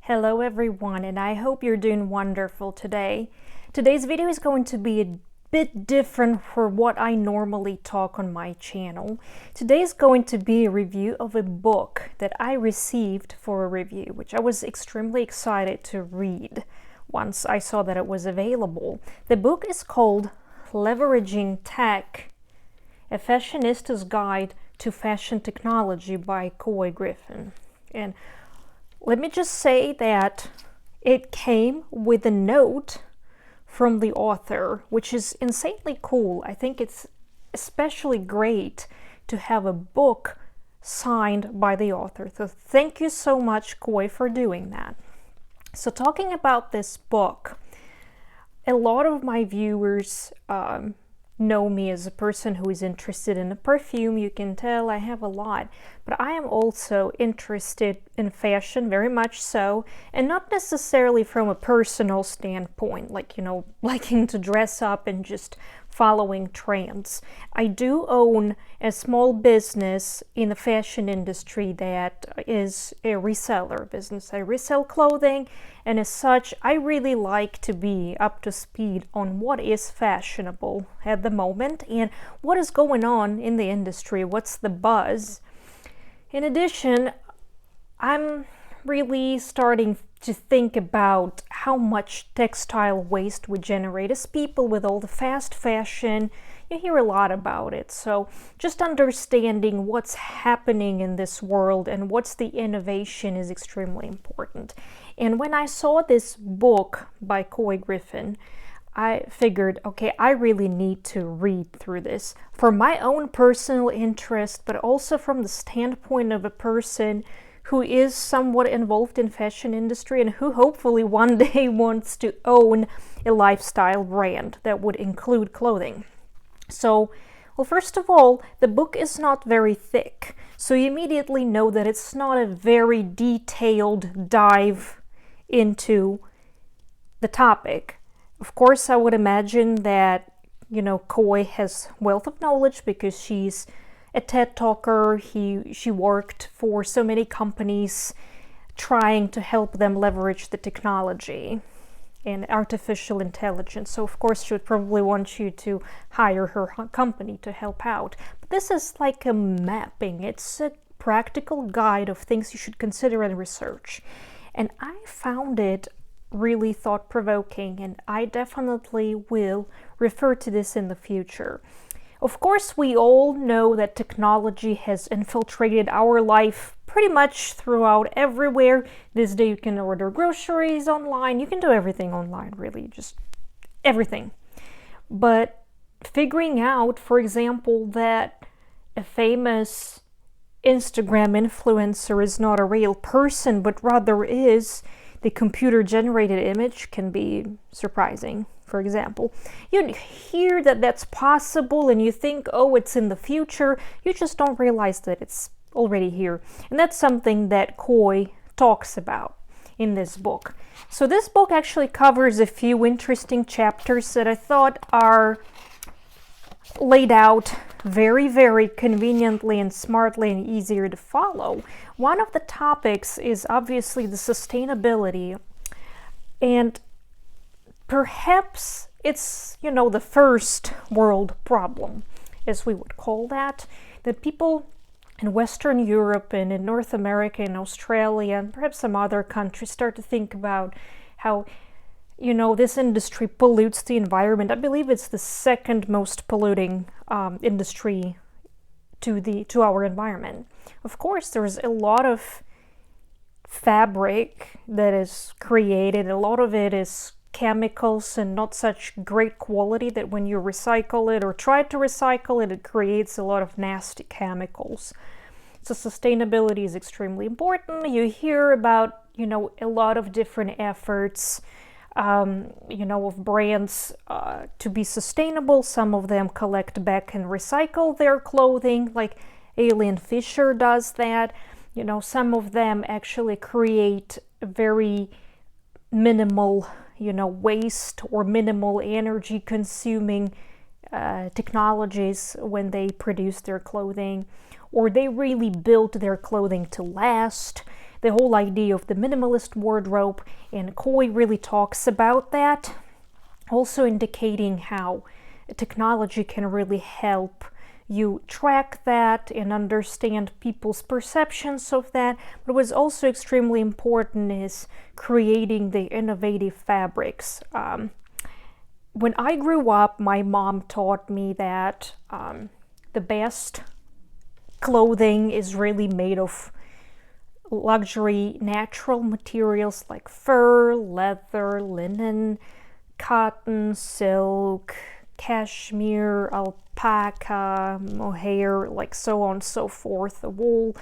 Hello everyone, and I hope you're doing wonderful today. Today's video is going to be a bit different for what I normally talk on my channel. Today is going to be a review of a book that I received for a review, which I was extremely excited to read once I saw that it was available. The book is called Leveraging Tech, A Fashionista's Guide to Fashion Technology by Couy Griffin. And let me just say that it came with a note from the author, which is insanely cool. I think it's especially great to have a book signed by the author. So thank you so much, Couy, for doing that. So talking about this book, a lot of my viewers know me as a person who is interested in a perfume. You can tell I have a lot, but I am also interested in fashion, very much so, and not necessarily from a personal standpoint, like, liking to dress up and just following trends. I do own a small business in the fashion industry that is a reseller business. I resell clothing, and as such, I really like to be up to speed on what is fashionable at the moment and what is going on in the industry, what's the buzz. In addition, I'm really starting to think about how much textile waste we generate as people with all the fast fashion. You hear a lot about it, so just understanding what's happening in this world and what's the innovation is extremely important. And when I saw this book by Couy Griffin, I figured, okay, I really need to read through this for my own personal interest, but also from the standpoint of a person who is somewhat involved in fashion industry and who hopefully one day wants to own a lifestyle brand that would include clothing. So, well, first of all, the book is not very thick, so you immediately know that it's not a very detailed dive into the topic. Of course, I would imagine that, Couy has wealth of knowledge because she's a TED talker. She worked for so many companies trying to help them leverage the technology and artificial intelligence. So of course she would probably want you to hire her company to help out. But this is like a mapping. It's a practical guide of things you should consider and research. And I found it really thought-provoking, and I definitely will refer to this in the future. Of course, we all know that technology has infiltrated our life pretty much throughout everywhere. This day you can order groceries online, you can do everything online, really, just everything. But figuring out, for example, that a famous Instagram influencer is not a real person, but rather is the computer-generated image can be surprising. For example, you hear that that's possible and you think, oh, it's in the future. You just don't realize that it's already here. And that's something that Couy talks about in this book. So this book actually covers a few interesting chapters that I thought are laid out very, very conveniently and smartly and easier to follow. One of the topics is obviously the sustainability, and perhaps it's, the first world problem, as we would call that people in Western Europe and in North America and Australia and perhaps some other countries start to think about how, this industry pollutes the environment. I believe it's the second most polluting industry to our environment. Of course, there's a lot of fabric that is created. A lot of it is chemicals and not such great quality that when you recycle it or try to recycle it, it creates a lot of nasty chemicals. So sustainability is extremely important. You hear about, a lot of different efforts, of brands to be sustainable. Some of them collect back and recycle their clothing, like Alien Fisher does that. Some of them actually create very minimal waste or minimal energy consuming technologies when they produce their clothing, or they really built their clothing to last. the whole idea of the minimalist wardrobe, and Koi really talks about that, also indicating how technology can really help you track that and understand people's perceptions of that. But what's also extremely important is creating the innovative fabrics. When I grew up, my mom taught me that the best clothing is really made of luxury natural materials like fur, leather, linen, cotton, silk, cashmere, alpaca, mohair, like so on and so forth, the wool.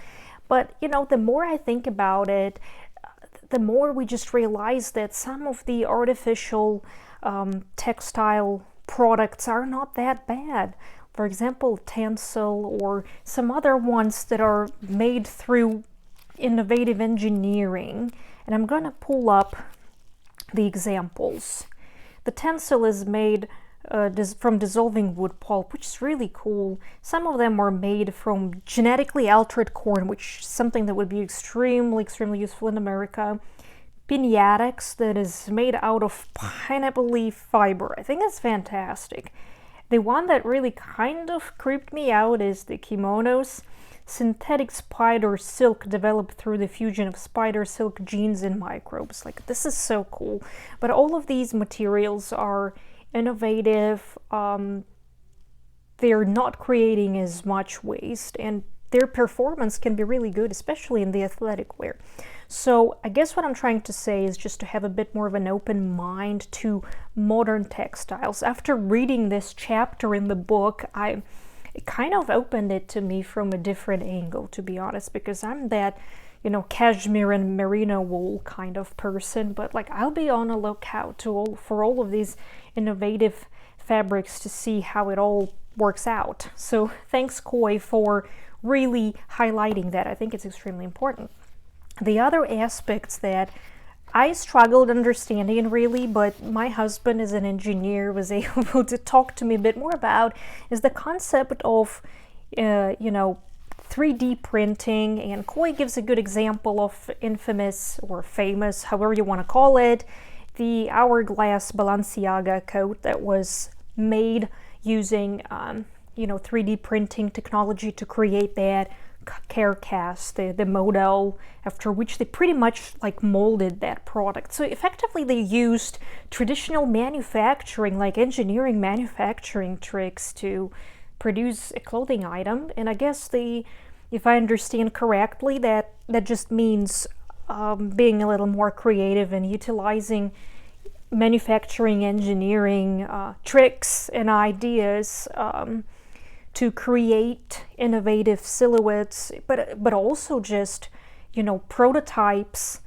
But you know, the more I think about it, the more we just realize that some of the artificial textile products are not that bad. For example, Tencel or some other ones that are made through innovative engineering. And I'm gonna pull up the examples. The Tencel is made from dissolving wood pulp, which is really cool. Some of them are made from genetically altered corn, which is something that would be extremely useful in America. Pinatex, that is made out of pineapple leaf fiber. I think that's fantastic. The one that really kind of creeped me out is the kimonos. Synthetic spider silk developed through the fusion of spider silk genes and microbes. Like, this is so cool. But all of these materials are innovative. They're not creating as much waste, and their performance can be really good, especially in the athletic wear. So I guess what I'm trying to say is just to have a bit more of an open mind to modern textiles. After reading this chapter in the book, it kind of opened it to me from a different angle, to be honest, because I'm that, you know, cashmere and merino wool kind of person, but like, I'll be on a lookout for all of these innovative fabrics to see how it all works out. So thanks, Koi, for really highlighting that. I think it's extremely important. The other aspects that I struggled understanding really, but my husband as an engineer was able to talk to me a bit more about, is the concept of, you know, 3D printing. And Koi gives a good example of infamous or famous, however you want to call it, the hourglass Balenciaga coat that was made using, you know, 3D printing technology to create that carcass, the model after which they pretty much like molded that product. So effectively they used traditional manufacturing, like engineering manufacturing tricks to produce a clothing item. And I guess if I understand correctly, that just means being a little more creative and utilizing manufacturing engineering tricks and ideas to create innovative silhouettes, but also just, you know, prototypes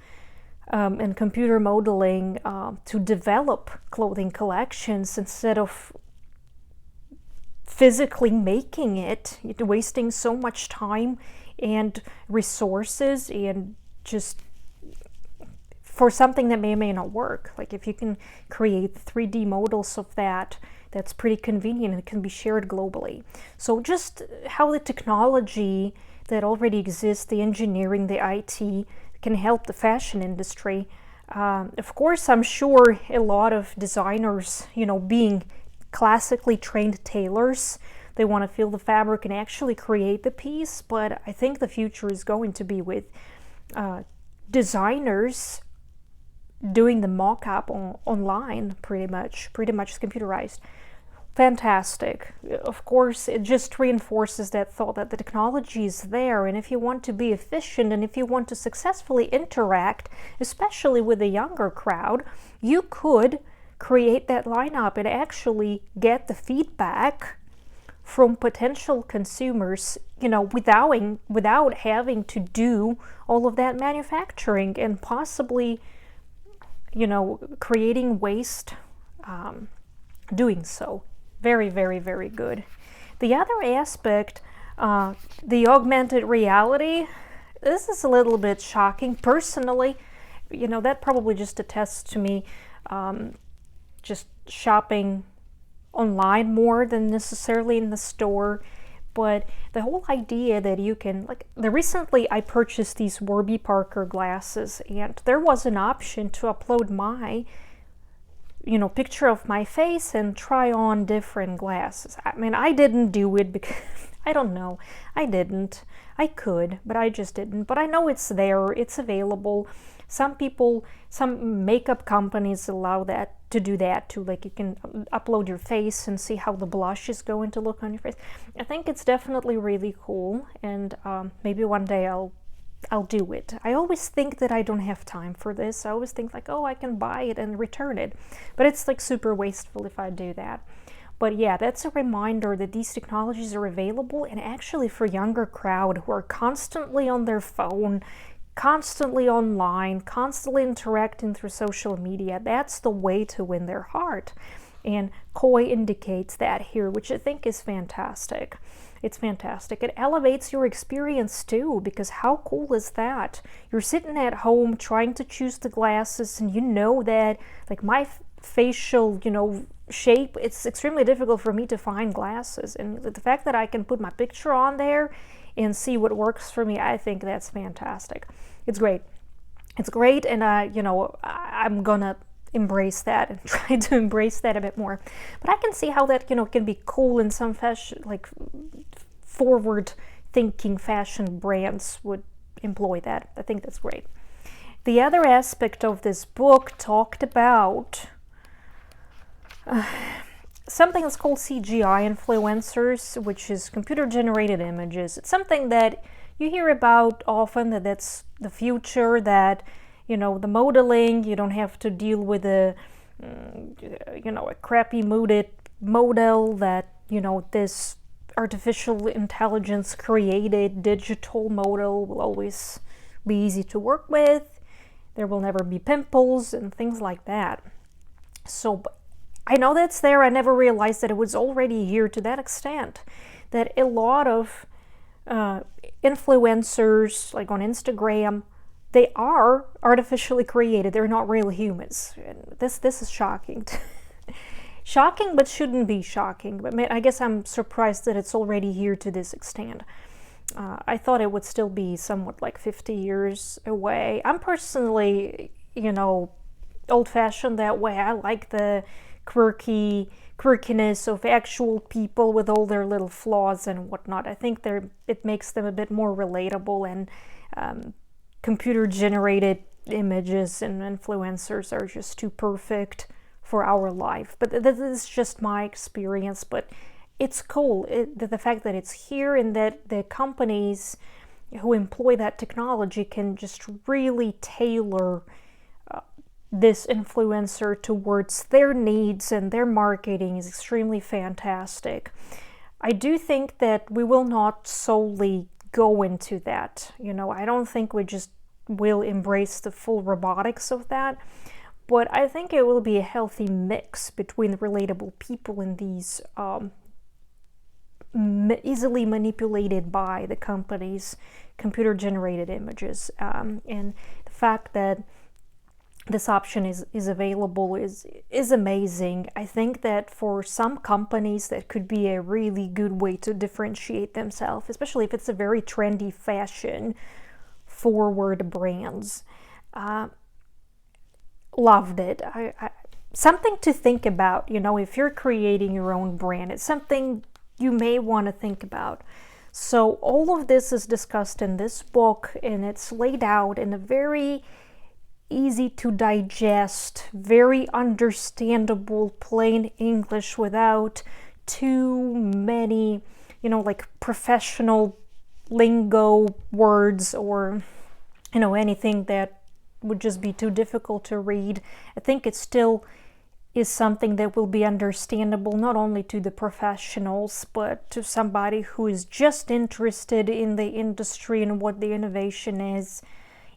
and computer modeling to develop clothing collections instead of physically making it, wasting so much time and resources, and just for something that may or may not work. Like, if you can create 3D models of that, that's pretty convenient and it can be shared globally. So just how the technology that already exists, the engineering, the IT, can help the fashion industry. Of course, I'm sure a lot of designers, you know, being classically trained tailors, they want to feel the fabric and actually create the piece. But I think the future is going to be with designers doing the mock-up online, pretty much computerized. Fantastic. Of course, it just reinforces that thought that the technology is there, and if you want to be efficient and if you want to successfully interact, especially with the younger crowd, you could create that lineup and actually get the feedback from potential consumers, you know, without having to do all of that manufacturing and possibly, you know, creating waste doing so. Very, very, very good. The other aspect, the augmented reality, this is a little bit shocking. Personally, you know, that probably just attests to me just shopping online more than necessarily in the store. but the whole idea that you can, like, recently I purchased these Warby Parker glasses, and there was an option to upload my picture of my face and try on different glasses. I mean, I didn't do it because I don't know. I didn't. I could, but I just didn't. But I know it's there. It's available. Some makeup companies allow that to do that too. Like, you can upload your face and see how the blush is going to look on your face. I think it's definitely really cool, and maybe one day I'll do it. I always think that I don't have time for this. I always think like, oh, I can buy it and return it. But it's like super wasteful if I do that. But yeah, that's a reminder that these technologies are available, and actually for younger crowd who are constantly on their phone, constantly online, constantly interacting through social media, that's the way to win their heart. And Koi indicates that here, which I think is fantastic. It's fantastic. It elevates your experience too, because how cool is that? You're sitting at home trying to choose the glasses, and you know that, like, my facial, shape, it's extremely difficult for me to find glasses. And the fact that I can put my picture on there and see what works for me, I think that's fantastic. It's great. It's great, and I'm gonna embrace that and try to embrace that a bit more. But I can see how that can be cool in some fashion, like forward thinking fashion brands would employ that. I think that's great. The other aspect of this book talked about something that's called CGI influencers, which is computer generated images. It's something that you hear about often, that's the future, that the modeling, you don't have to deal with a crappy model that this artificial intelligence created digital model will always be easy to work with. There will never be pimples and things like that. So I know that's there. I never realized that it was already here to that extent, that a lot of influencers, like on Instagram, they are artificially created. They're not real humans. And this is shocking. Shocking, but shouldn't be shocking. But I guess I'm surprised that it's already here to this extent. I thought it would still be somewhat like 50 years away. I'm personally, old-fashioned that way. I like the quirkiness of actual people with all their little flaws and whatnot. I think it makes them a bit more relatable, and computer-generated images and influencers are just too perfect for our life. But this is just my experience. But it's cool, the fact that it's here, and that the companies who employ that technology can just really tailor this influencer towards their needs, and their marketing is extremely fantastic. I do think that we will not solely go into that. I don't think we just will embrace the full robotics of that, but I think it will be a healthy mix between the relatable people and these easily manipulated by the company's computer-generated images. And the fact that this option is available is amazing. I think that for some companies that could be a really good way to differentiate themselves, especially if it's a very trendy fashion forward brands. Loved it. Something to think about, if you're creating your own brand. It's something you may want to think about. So all of this is discussed in this book, and it's laid out in a very easy to digest, very understandable, plain English without too many, like professional lingo words, or, anything that would just be too difficult to read. I think it still is something that will be understandable not only to the professionals, but to somebody who is just interested in the industry and what the innovation is.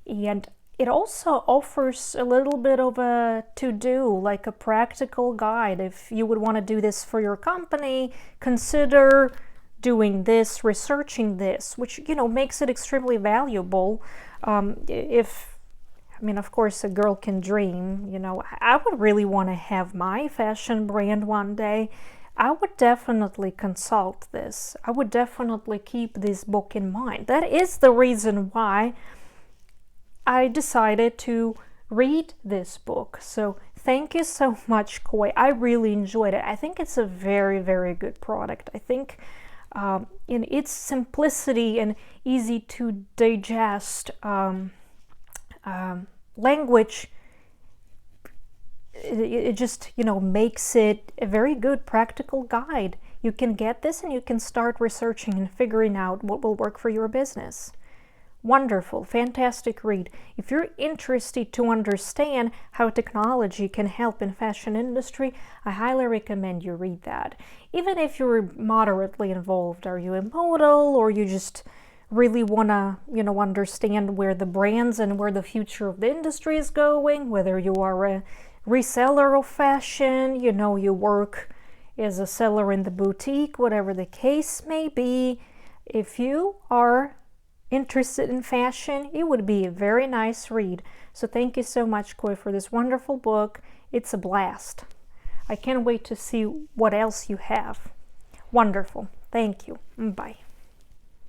And it also offers a little bit of a to-do, like a practical guide. If you would want to do this for your company, consider doing this, researching this, which, makes it extremely valuable. Of course, a girl can dream. I would really want to have my fashion brand one day. I would definitely consult this. I would definitely keep this book in mind. That is the reason why I decided to read this book. So thank you so much, Koi. I really enjoyed it. I think it's a very, very good product. I think in its simplicity and easy to digest language, it just, makes it a very good practical guide. You can get this and you can start researching and figuring out what will work for your business. Wonderful, fantastic read. If you're interested to understand how technology can help in fashion industry, I highly recommend you read that. Even if you're moderately involved, are you a model, or you just really want to, understand where the brands and where the future of the industry is going, whether you are a reseller of fashion, you work as a seller in the boutique, whatever the case may be, if you are interested in fashion, it would be a very nice read. So thank you so much, Koi, for this wonderful book. It's a blast. I can't wait to see what else you have. Wonderful. Thank you. Bye.